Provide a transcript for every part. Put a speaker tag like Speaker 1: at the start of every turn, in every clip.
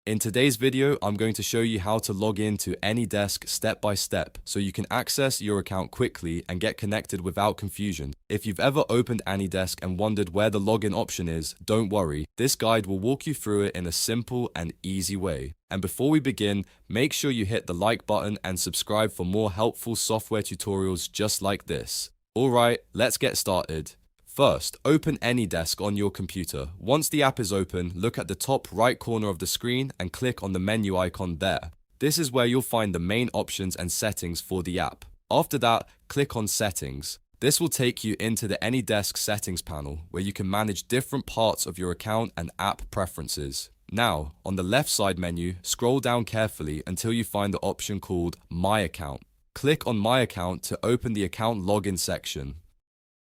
Speaker 1: In today's video, I'm going to show you how to log into AnyDesk step by step so you can access your account quickly and get connected without confusion. If you've ever opened AnyDesk and wondered where the login option is, don't worry. This guide will walk you through it in a simple and easy way. And before we begin, make sure you hit the like button and subscribe for more helpful software tutorials just like this. Alright, let's get started. First, open AnyDesk on your computer. Once the app is open, look at the top right corner of the screen and click on the menu icon there. This is where you'll find the main options and settings for the app. After that, click on Settings. This will take you into the AnyDesk settings panel, where you can manage different parts of your account and app preferences. Now, on the left side menu, scroll down carefully until you find the option called My Account. Click on My Account to open the account login section.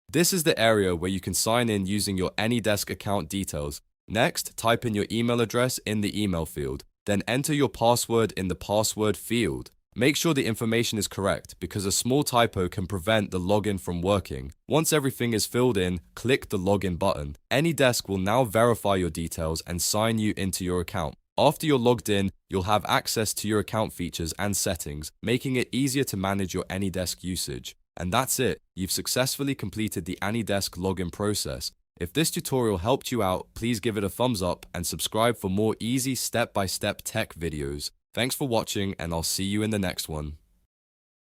Speaker 1: This is the area where you can sign in using your AnyDesk account details. Next, type in your email address in the email field. Then enter your password in the password field. Make sure the information is correct because a small typo can prevent the login from working. Once everything is filled in, click the login button. AnyDesk will now verify your details and sign you into your account. After you're logged in, you'll have access to your account features and settings, making it easier to manage your AnyDesk usage. And that's it. You've successfully completed the AnyDesk login process. If this tutorial helped you out, please give it a thumbs up and subscribe for more easy step-by-step tech videos. Thanks for watching, and I'll see you in the next one.